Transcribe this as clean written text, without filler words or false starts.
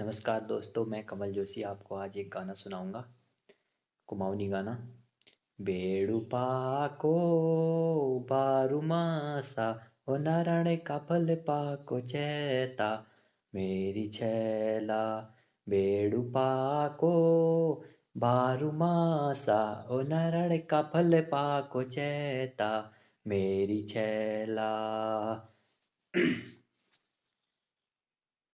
नमस्कार दोस्तों, मैं कमल जोशी आपको आज एक गाना सुनाऊंगा। कुमाऊनी गाना। बेड़ुपाको बारुमासा ओ नारायण का फल पाको चेता मेरी छैला। बेड़ुपाको बारुमासा ओ नारायण का फल पाको चेता मेरी छैला।